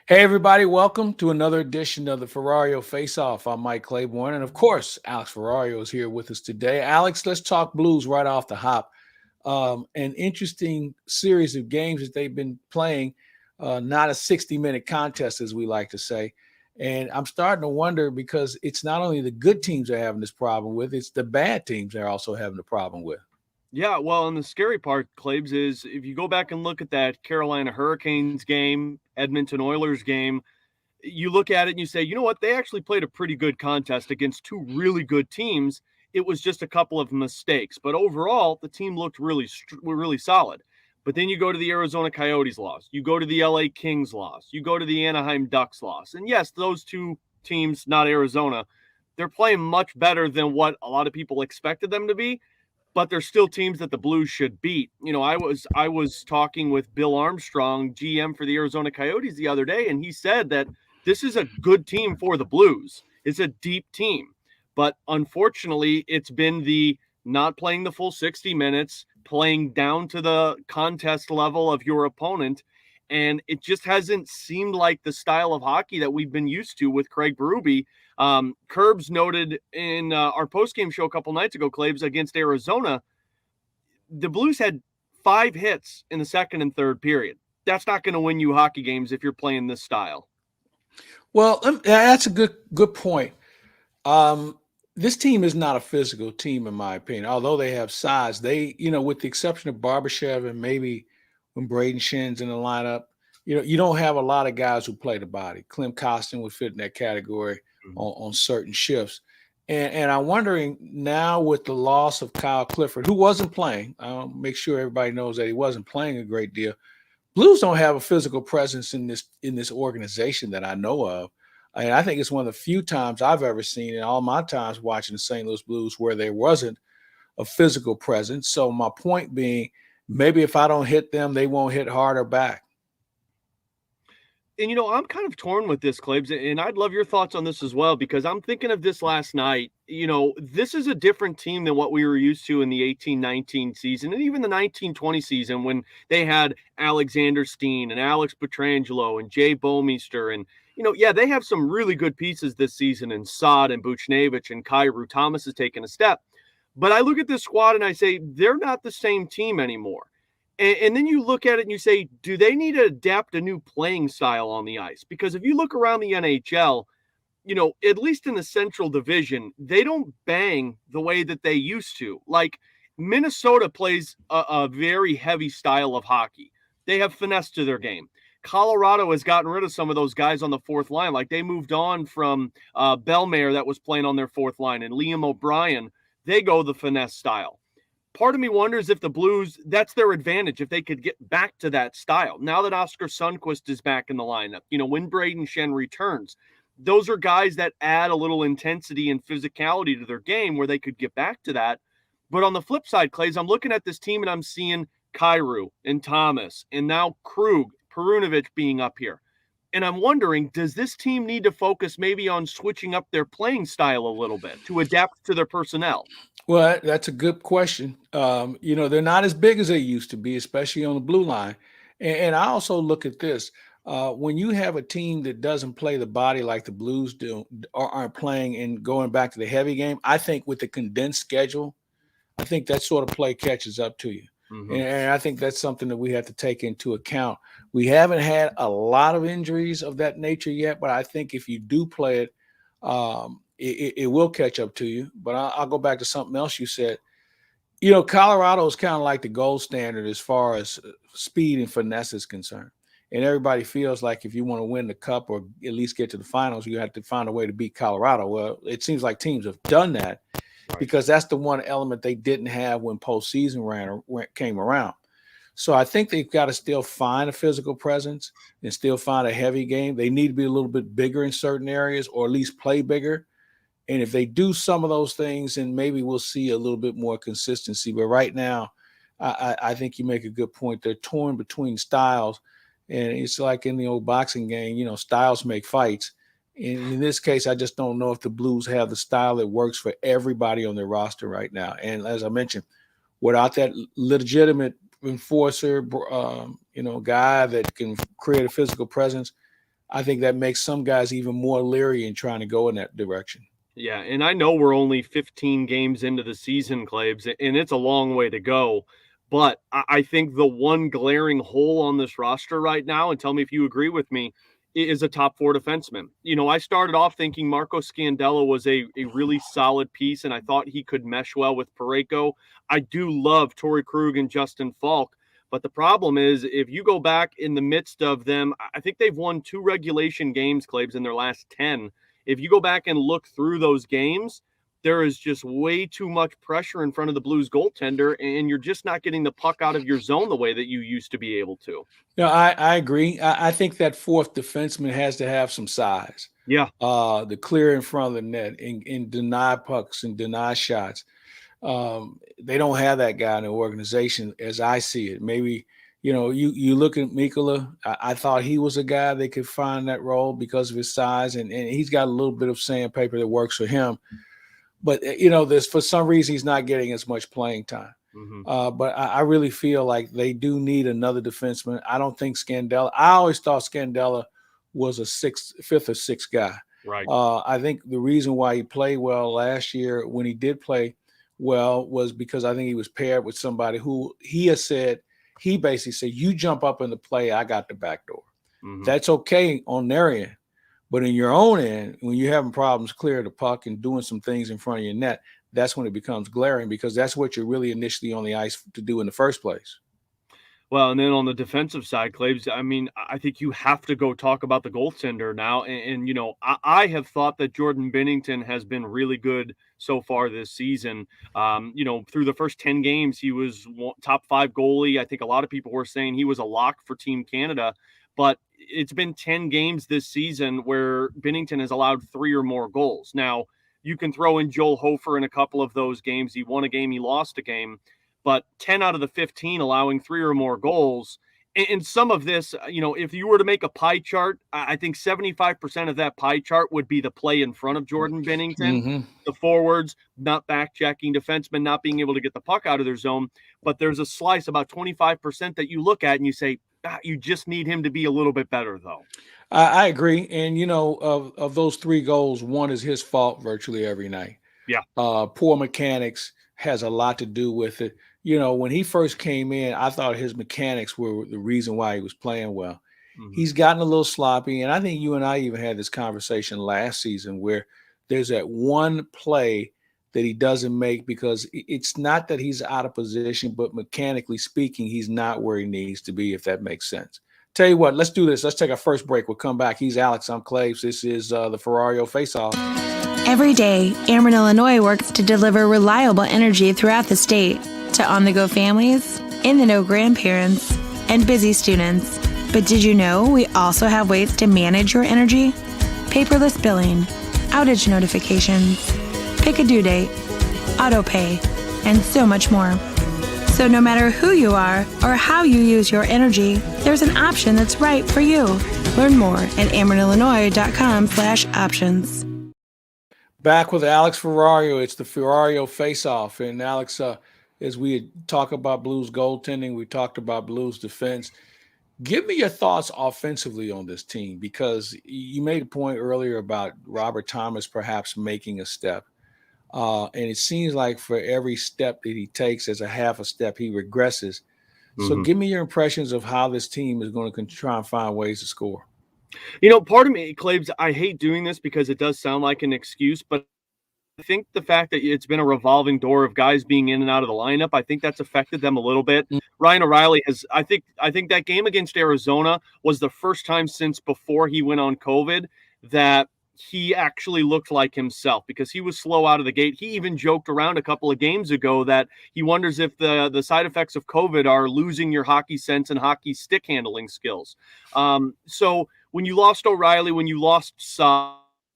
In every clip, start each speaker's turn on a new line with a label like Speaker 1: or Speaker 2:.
Speaker 1: Hey, everybody, welcome to another edition of the Ferrario Face-Off. I'm Mike Claiborne, and of course, Alex Ferrario is here with us today. Alex, let's talk Blues right off the hop. An interesting series of games that they've been playing, not a 60-minute contest, as we like to say. And I'm starting to wonder because it's not only the good teams they're having this problem with, it's the bad teams they're also having the problem with.
Speaker 2: Yeah, well, and the scary part, Claibs, is if you go back and look at that Carolina Hurricanes game, Edmonton Oilers game, you look at it and you say, you know what, they actually played a pretty good contest against two really good teams. It was just a couple of mistakes, but overall, the team looked really solid. But then you go to the Arizona Coyotes loss, you go to the LA Kings loss, you go to the Anaheim Ducks loss, and yes, those two teams, not Arizona, they're playing much better than what a lot of people expected them to be, but there's still teams that the Blues should beat. You know, I was talking with Bill Armstrong, GM for the Arizona Coyotes the other day, and he said that this is a good team for the Blues. It's a deep team. But unfortunately, it's been the not playing the full 60 minutes, playing down to the contest level of your opponent. And it just hasn't seemed like the style of hockey that we've been used to with Craig Berube. Curbs noted in our postgame show a couple nights ago, Claves, against Arizona, the Blues had 5 hits in the second and third period. That's not going to win you hockey games if you're playing this style.
Speaker 1: Well, that's a good point. Um, this team is not a physical team, in my opinion. Although they have size, with the exception of Barbashev and maybe when Braden Shen's in the lineup, you don't have a lot of guys who play the body. Clem Costin would fit in that category on certain shifts. And I'm wondering now with the loss of Kyle Clifford, who wasn't playing, I'll make sure everybody knows that he wasn't playing a great deal. Blues don't have a physical presence in this organization that I know of. And I think it's one of the few times I've ever seen in all my times watching the St. Louis Blues where there wasn't a physical presence. So my point being, maybe if I don't hit them, they won't hit harder back.
Speaker 2: And, I'm kind of torn with this, Claibs, and I'd love your thoughts on this as well, because I'm thinking of this last night. This is a different team than what we were used to in the 18-19 season and even the 19-20 season when they had Alexander Steen and Alex Petrangelo and Jay Bomeister. And, yeah, they have some really good pieces this season in Saad and Buchnevich and Kyrou. Thomas has taken a step. But I look at this squad and I say, they're not the same team anymore. And then you look at it and you say, do they need to adapt a new playing style on the ice? Because if you look around the NHL, at least in the Central Division, they don't bang the way that they used to. Like Minnesota plays a very heavy style of hockey. They have finesse to their game. Colorado has gotten rid of some of those guys on the fourth line. Like they moved on from Bellemare that was playing on their fourth line and Liam O'Brien. They go the finesse style. Part of me wonders if the Blues, that's their advantage, if they could get back to that style. Now that Oscar Sundquist is back in the lineup, when Braden Shen returns, those are guys that add a little intensity and physicality to their game where they could get back to that. But on the flip side, Clays, I'm looking at this team and I'm seeing Kyrou and Thomas and now Krug, Perunovic being up here. And I'm wondering, does this team need to focus maybe on switching up their playing style a little bit to adapt to their personnel?
Speaker 1: Well, that's a good question. They're not as big as they used to be, especially on the blue line. And I also look at this. When you have a team that doesn't play the body like the Blues do or aren't playing and going back to the heavy game, I think with the condensed schedule, I think that sort of play catches up to you. And I think that's something that we have to take into account. We haven't had a lot of injuries of that nature yet, but I think if you do play it, it will catch up to you. But I'll go back to something else you said. Colorado is kind of like the gold standard as far as speed and finesse is concerned. And everybody feels like if you want to win the cup or at least get to the finals, you have to find a way to beat Colorado. Well, it seems like teams have done that because that's the one element they didn't have when postseason came around. So I think they've got to still find a physical presence and still find a heavy game. They need to be a little bit bigger in certain areas or at least play bigger. And if they do some of those things, then maybe we'll see a little bit more consistency. But right now, I think you make a good point. They're torn between styles. And it's like in the old boxing game, styles make fights. And in this case, I just don't know if the Blues have the style that works for everybody on their roster right now. And as I mentioned, without that legitimate enforcer, guy that can create a physical presence, I think that makes some guys even more leery in trying to go in that direction.
Speaker 2: Yeah, and I know we're only 15 games into the season, Claibs, and it's a long way to go. But I think the one glaring hole on this roster right now, and tell me if you agree with me, is a top four defenseman. I started off thinking Marco Scandella was a really solid piece, and I thought he could mesh well with Parayko. I do love Torrey Krug and Justin Falk. But the problem is, if you go back in the midst of them, I think they've won 2 regulation games, Claibs, in their last 10. If you go back and look through those games, there is just way too much pressure in front of the Blues goaltender, and you're just not getting the puck out of your zone the way that you used to be able to.
Speaker 1: No, I agree. I think that fourth defenseman has to have some size.
Speaker 2: Yeah.
Speaker 1: The clear in front of the net and deny pucks and deny shots. They don't have that guy in the organization as I see it. Maybe, you look at Mikkola. I thought he was a guy that could find that role because of his size, and he's got a little bit of sandpaper that works for him. But, there's for some reason he's not getting as much playing time.
Speaker 2: Mm-hmm.
Speaker 1: But I really feel like they do need another defenseman. I don't think Scandella – I always thought Scandella was a fifth or sixth guy.
Speaker 2: Right.
Speaker 1: I think the reason why he played well last year when he did play well was because I think he was paired with somebody who he basically said, you jump up in the play, I got the back door.
Speaker 2: Mm-hmm.
Speaker 1: That's okay on their end. But in your own end, when you're having problems clearing the puck and doing some things in front of your net, that's when it becomes glaring because that's what you're really initially on the ice to do in the first place.
Speaker 2: Well, and then on the defensive side, Claves, I think you have to go talk about the goaltender now. And I have thought that Jordan Binnington has been really good so far this season. Through the first 10 games, he was top 5 goalie. I think a lot of people were saying he was a lock for Team Canada. But it's been 10 games this season where Binnington has allowed 3 or more goals. Now, you can throw in Joel Hofer in a couple of those games. He won a game, he lost a game. But 10 out of the 15 allowing 3 or more goals. And some of this, if you were to make a pie chart, I think 75% of that pie chart would be the play in front of Jordan Binnington.
Speaker 1: Mm-hmm.
Speaker 2: The forwards not back-checking, defensemen not being able to get the puck out of their zone. But there's a slice, about 25%, that you look at and you say, you just need him to be a little bit better, though.
Speaker 1: I agree. And, of those 3 goals, one is his fault virtually every night.
Speaker 2: Yeah.
Speaker 1: Poor mechanics has a lot to do with it. When he first came in, I thought his mechanics were the reason why he was playing well. Mm-hmm. He's gotten a little sloppy. And I think you and I even had this conversation last season where there's that one play that he doesn't make because it's not that he's out of position, but mechanically speaking, he's not where he needs to be, if that makes sense. Tell you what, let's do this. Let's take our first break. We'll come back. He's Alex. I'm Claves. This is the Ferrario Face-Off.
Speaker 3: Every day, Ameren, Illinois works to deliver reliable energy throughout the state to on-the-go families, in-the-know grandparents, and busy students. But did you know we also have ways to manage your energy? Paperless billing, outage notifications, pick a due date, auto pay, and so much more. So no matter who you are or how you use your energy, there's an option that's right for you. Learn more at amerenillinois.com/options.
Speaker 1: Back with Alex Ferrario. It's the Ferrario Face-Off. And Alex, as we talk about Blues goaltending, we talked about Blues defense. Give me your thoughts offensively on this team, because you made a point earlier about Robert Thomas perhaps making a step. And it seems like for every step that he takes as a half a step, he regresses. Mm-hmm. So give me your impressions of how this team is going to try and find ways to score.
Speaker 2: Part of me, Claibs, I hate doing this because it does sound like an excuse, but I think the fact that it's been a revolving door of guys being in and out of the lineup, I think that's affected them a little bit. Mm-hmm. Ryan O'Reilly has, I think that game against Arizona was the first time since before he went on COVID that he actually looked like himself, because he was slow out of the gate. He even joked around a couple of games ago that he wonders if the side effects of COVID are losing your hockey sense and hockey stick handling skills. So when you lost O'Reilly, when you lost Saad,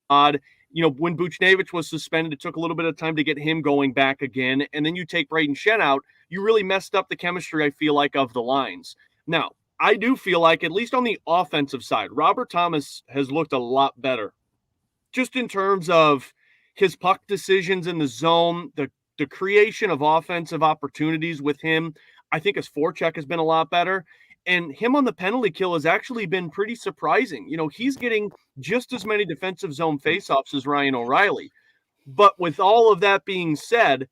Speaker 2: when Buchnevich was suspended, it took a little bit of time to get him going back again. And then you take Braden Shen out, you really messed up the chemistry, I feel like, of the lines. Now, I do feel like, at least on the offensive side, Robert Thomas has looked a lot better. Just in terms of his puck decisions in the zone, the creation of offensive opportunities with him, I think his forecheck has been a lot better. And him on the penalty kill has actually been pretty surprising. He's getting just as many defensive zone faceoffs as Ryan O'Reilly. But with all of that being said,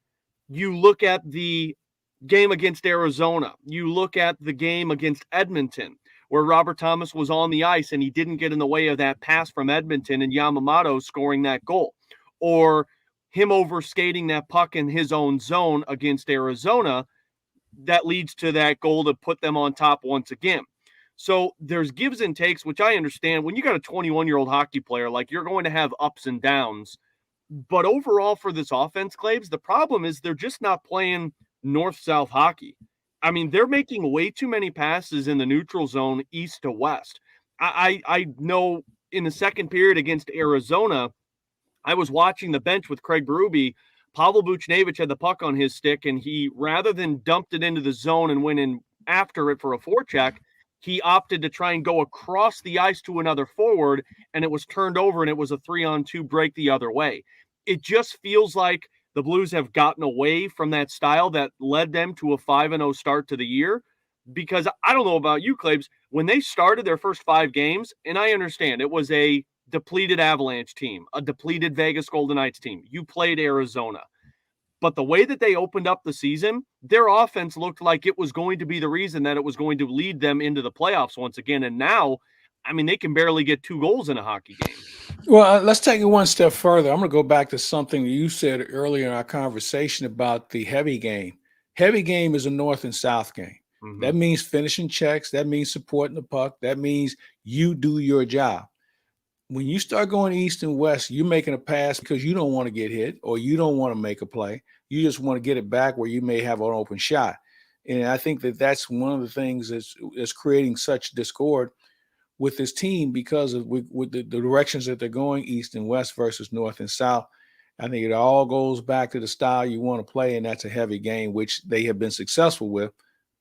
Speaker 2: you look at the game against Arizona, you look at the game against Edmonton, where Robert Thomas was on the ice and he didn't get in the way of that pass from Edmonton and Yamamoto scoring that goal, or him overskating that puck in his own zone against Arizona that leads to that goal to put them on top once again. So there's gives and takes, which I understand. When you got a 21-year-old hockey player, like, you're going to have ups and downs. But overall for this offense, Claves, the problem is they're just not playing north-south hockey. I mean, they're making way too many passes in the neutral zone east to west. I know in the second period against Arizona, I was watching the bench with Craig Berube. Pavel Buchnevich had the puck on his stick, and he, rather than dumped it into the zone and went in after it for a forecheck, he opted to try and go across the ice to another forward, and it was turned over, and it was a 3-on-2 break the other way. It just feels like the Blues have gotten away from that style that led them to a 5-0 start to the year, because I don't know about you, Claves, when they started their first 5 games, and I understand it was a depleted Avalanche team, a depleted Vegas Golden Knights team. You played Arizona. But the way that they opened up the season, their offense looked like it was going to be the reason that it was going to lead them into the playoffs once again. And now, I mean, they can barely get 2 goals in a hockey game.
Speaker 1: Well, let's take it one step further. I'm going to go back to something that you said earlier in our conversation about the heavy game. Heavy game is a north and south game. Mm-hmm. That means finishing checks. That means supporting the puck. That means you do your job. When you start going east and west, you're making a pass because you don't want to get hit or you don't want to make a play. You just want to get it back where you may have an open shot. And I think that that's one of the things that's creating such discord with this team because of with the directions that they're going, east and west versus north and south. I think it all goes back to the style you want to play, and that's a heavy game, which they have been successful with.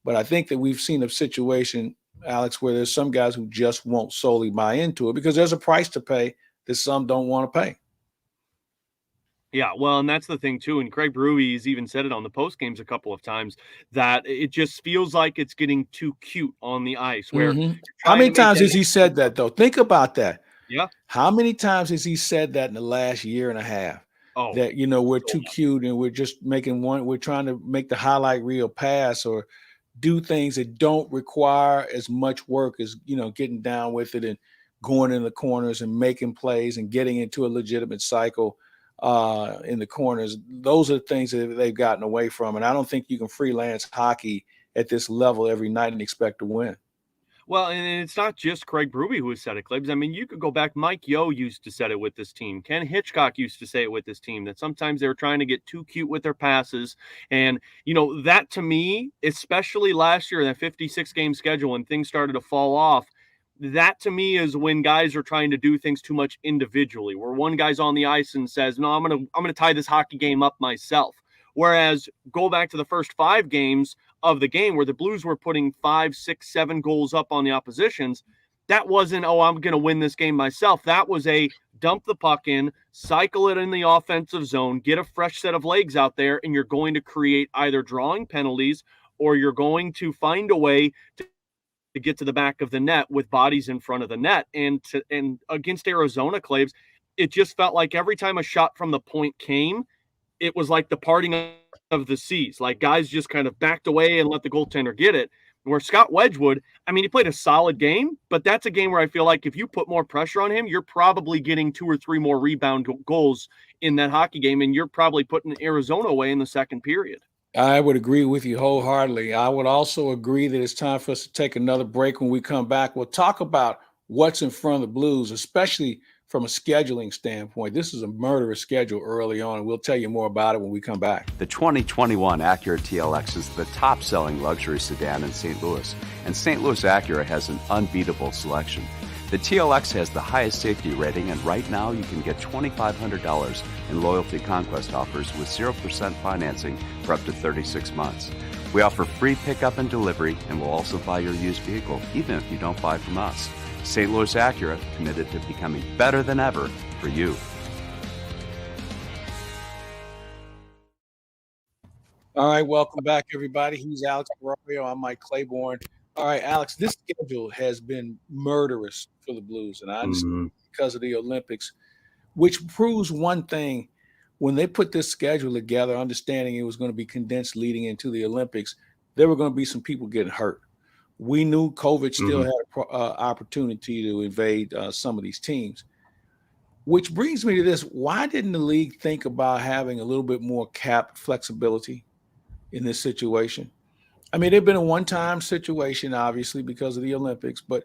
Speaker 1: But I think that we've seen a situation, Alex, where there's some guys who just won't solely buy into it because there's a price to pay that some don't want to pay.
Speaker 2: Yeah, well, and that's the thing too. And Craig Berube has even said it on the post games a couple of times that it just feels like it's getting too cute on the ice. Where
Speaker 1: How many times has he said that though? Think about that.
Speaker 2: Yeah.
Speaker 1: How many times has he said that in the last year and a half?
Speaker 2: Oh,
Speaker 1: that we're too cute and we're just we're trying to make the highlight reel pass or do things that don't require as much work as getting down with it and going in the corners and making plays and getting into a legitimate cycle in the corners. Those are the things that they've gotten away from. And I don't think you can freelance hockey at this level every night and expect to win.
Speaker 2: Well, and it's not just Craig Berube who has said it, Clibbs. I mean, you could go back. Mike Yeo used to say it with this team. Ken Hitchcock used to say it with this team, that sometimes they're trying to get too cute with their passes. And, that to me, especially last year, that 56-game schedule, when things started to fall off, that to me is when guys are trying to do things too much individually, where one guy's on the ice and says, no, I'm gonna tie this hockey game up myself. Whereas go back to the first 5 games of the game where the Blues were putting 5, 6, 7 goals up on the oppositions, that wasn't, I'm going to win this game myself. That was a dump the puck in, cycle it in the offensive zone, get a fresh set of legs out there, and you're going to create either drawing penalties or you're going to find a way to get to the back of the net with bodies in front of the net. And against Arizona, Claves, it just felt like every time a shot from the point came, it was like the parting of the seas. Like guys just kind of backed away and let the goaltender get it. Where Scott Wedgwood, I mean, he played a solid game, but that's a game where I feel like if you put more pressure on him, you're probably getting 2 or 3 more rebound goals in that hockey game, and you're probably putting Arizona away in the second period.
Speaker 1: I would agree with you wholeheartedly. I would also agree that it's time for us to take another break. When we come back, we'll talk about what's in front of the Blues, especially from a scheduling standpoint. This is a murderous schedule early on, and we'll tell you more about it when we come back.
Speaker 4: The 2021 Acura TLX is the top-selling luxury sedan in St. Louis, and St. Louis Acura has an unbeatable selection. The TLX has the highest safety rating, and right now you can get $2,500 in loyalty conquest offers with 0% financing for up to 36 months. We offer free pickup and delivery, and we'll also buy your used vehicle, even if you don't buy from us. St. Louis Acura, committed to becoming better than ever for you.
Speaker 1: All right, welcome back, everybody. He's Alex Ferrario. I'm Mike Claiborne. All right, Alex, this schedule has been murderous for the Blues, and I understand because of the Olympics, which proves one thing. When they put this schedule together, understanding it was going to be condensed leading into the Olympics, there were going to be some people getting hurt. We knew COVID still had an opportunity to invade some of these teams, which brings me to this. Why didn't the league think about having a little bit more cap flexibility in this situation? I mean, it'd been a one-time situation, obviously, because of the Olympics, but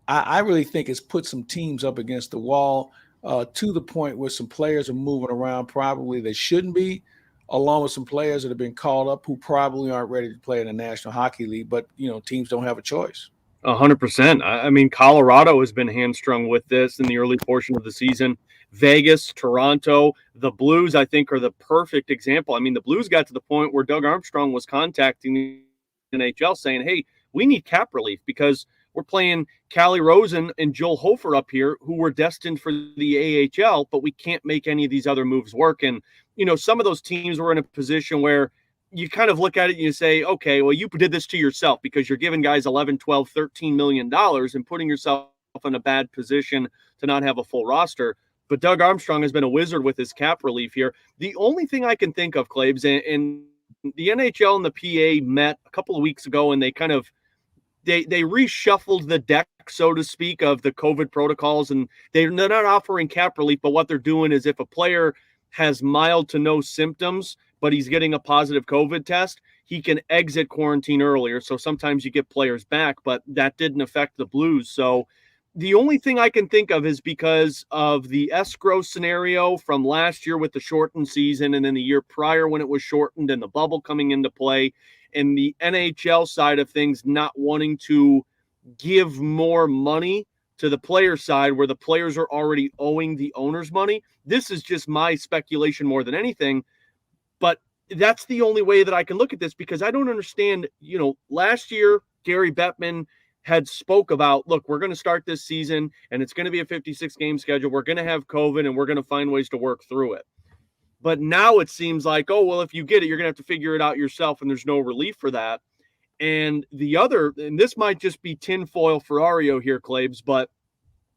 Speaker 1: I really think it's put some teams up against the wall to the point where some players are moving around probably they shouldn't be, along with some players that have been called up who probably aren't ready to play in the National Hockey League, but, teams don't have a choice.
Speaker 2: 100%. I mean, Colorado has been hamstrung with this in the early portion of the season. Vegas, Toronto, the Blues, I think, are the perfect example. I mean, the Blues got to the point where Doug Armstrong was contacting the NHL saying, hey, we need cap relief because we're playing Callie Rosen and Joel Hofer up here who were destined for the AHL, but we can't make any of these other moves work. And, some of those teams were in a position where you kind of look at it and you say, okay, well, you did this to yourself because you're giving guys 11, 12, $13 million and putting yourself in a bad position to not have a full roster. But Doug Armstrong has been a wizard with his cap relief here. The only thing I can think of, Claibs, and the NHL and the PA met a couple of weeks ago, and they kind of they reshuffled the deck, so to speak, of the COVID protocols, and they're not offering cap relief, but what they're doing is if a player has mild to no symptoms, but he's getting a positive COVID test, he can exit quarantine earlier. So sometimes you get players back, but that didn't affect the Blues. So the only thing I can think of is because of the escrow scenario from last year with the shortened season and then the year prior when it was shortened and the bubble coming into play, and the NHL side of things not wanting to give more money to the player side where the players are already owing the owners money. This is just my speculation more than anything, but that's the only way that I can look at this because I don't understand, last year, Gary Bettman had spoke about, look, we're going to start this season and it's going to be a 56-game schedule. We're going to have COVID and we're going to find ways to work through it. But now it seems like, oh, well, if you get it, you're going to have to figure it out yourself and there's no relief for that. And and this might just be tinfoil Ferrario here, Claibs, but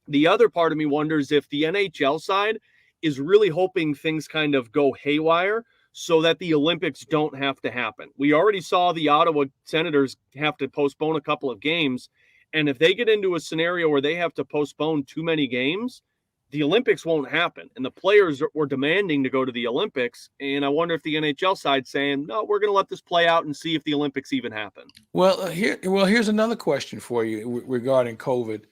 Speaker 2: the other part of me wonders if the NHL side is really hoping things kind of go haywire so that the Olympics don't have to happen. We already saw the Ottawa Senators have to postpone a couple of games. And if they get into a scenario where they have to postpone too many games, the Olympics won't happen. And the players were demanding to go to the Olympics. And I wonder if the NHL side's saying, no, we're going to let this play out and see if the Olympics even happen.
Speaker 1: Well, here's another question for you regarding COVID.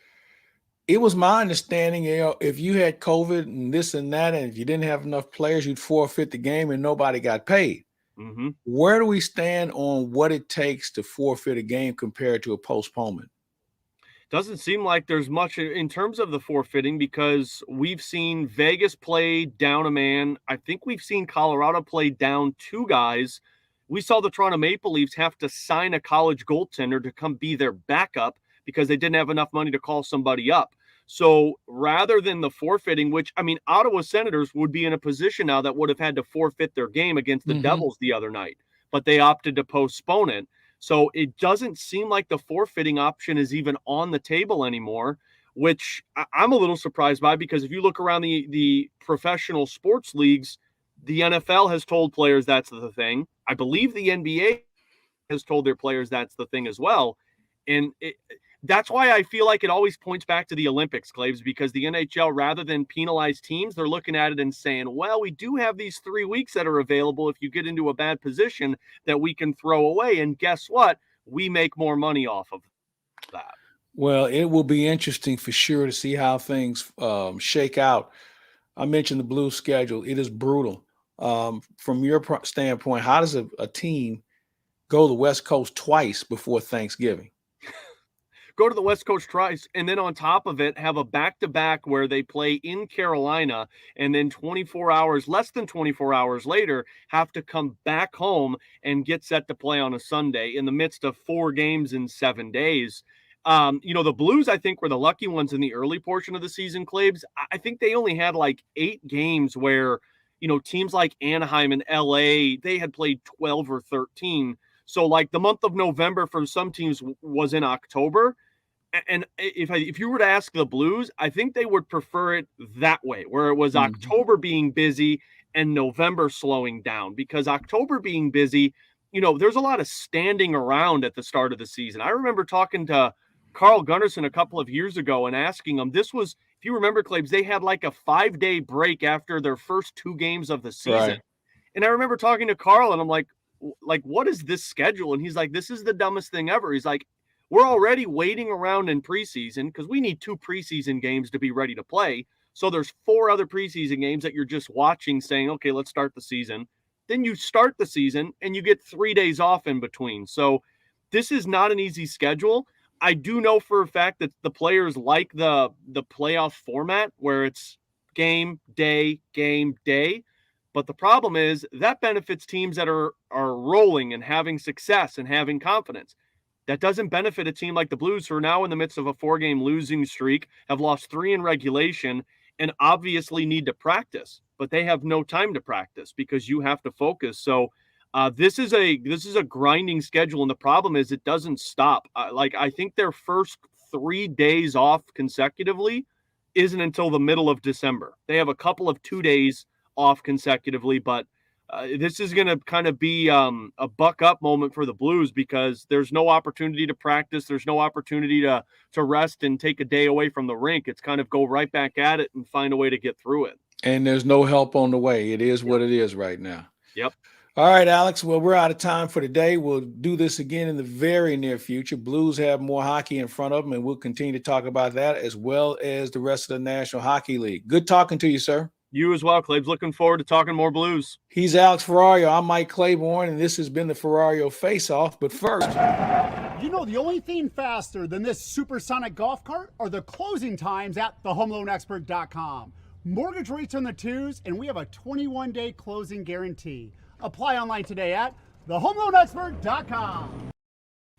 Speaker 1: It was my understanding, if you had COVID and this and that, and if you didn't have enough players, you'd forfeit the game and nobody got paid.
Speaker 2: Mm-hmm.
Speaker 1: Where do we stand on what it takes to forfeit a game compared to a postponement?
Speaker 2: Doesn't seem like there's much in terms of the forfeiting because we've seen Vegas play down a man. I think we've seen Colorado play down two guys. We saw the Toronto Maple Leafs have to sign a college goaltender to come be their backup because they didn't have enough money to call somebody up. So rather than the forfeiting, which, I mean, Ottawa Senators would be in a position now that would have had to forfeit their game against the Devils the other night, but they opted to postpone it. So it doesn't seem like the forfeiting option is even on the table anymore, which I'm a little surprised by because if you look around the professional sports leagues, the NFL has told players that's the thing. I believe the NBA has told their players that's the thing as well. And that's why I feel like it always points back to the Olympics, Claves, because the NHL, rather than penalize teams, they're looking at it and saying, well, we do have these 3 weeks that are available if you get into a bad position that we can throw away. And guess what? We make more money off of that.
Speaker 1: Well, it will be interesting for sure to see how things shake out. I mentioned the Blues schedule. It is brutal. From your standpoint, how does a team go to the West Coast twice before Thanksgiving?
Speaker 2: Go to the West Coast twice, and then on top of it, have a back-to-back where they play in Carolina, and then less than 24 hours later, have to come back home and get set to play on a Sunday in the midst of 4 games in 7 days. The Blues, I think, were the lucky ones in the early portion of the season, Claibs. I think they only had like 8 games where, teams like Anaheim and LA, they had played 12 or 13. So like the month of November for some teams was in October. And if you were to ask the Blues, I think they would prefer it that way, where it was October being busy and November slowing down, because October being busy, there's a lot of standing around at the start of the season. I remember talking to Carl Gunnarsson a couple of years ago and asking him, this was, if you remember, Claibs, they had like a 5-day break after their first 2 games of the season.
Speaker 1: Right.
Speaker 2: And I remember talking to Carl and I'm like, what is this schedule? And he's like, this is the dumbest thing ever. He's like, we're already waiting around in preseason because we need 2 preseason games to be ready to play. So there's 4 other preseason games that you're just watching saying, okay, let's start the season. Then you start the season and you get 3 days off in between. So this is not an easy schedule. I do know for a fact that the players like the playoff format where it's game, day. But the problem is that benefits teams that are rolling and having success and having confidence. That doesn't benefit a team like the Blues, who are now in the midst of a 4-game losing streak, have lost 3 in regulation, and obviously need to practice. But they have no time to practice because you have to focus. So this is a grinding schedule, and the problem is it doesn't stop. I think their first 3 days off consecutively isn't until the middle of December. They have a couple of 2 days off consecutively, but this is going to kind of be a buck up moment for the Blues because there's no opportunity to practice. There's no opportunity to rest and take a day away from the rink. It's kind of go right back at it and find a way to get through it.
Speaker 1: And there's no help on the way. It is what it is right now.
Speaker 2: Yep.
Speaker 1: All right, Alex. Well, we're out of time for today. We'll do this again in the very near future. Blues have more hockey in front of them, and we'll continue to talk about that as well as the rest of the National Hockey League. Good talking to you, sir.
Speaker 2: You as well, Claibs. Looking forward to talking more Blues.
Speaker 1: He's Alex Ferrario. I'm Mike Claiborne, and this has been the Ferrario Face-Off. But first,
Speaker 5: the only thing faster than this supersonic golf cart are the closing times at thehomeloanexpert.com. Mortgage rates on the 2s, and we have a 21-day closing guarantee. Apply online today at thehomeloanexpert.com.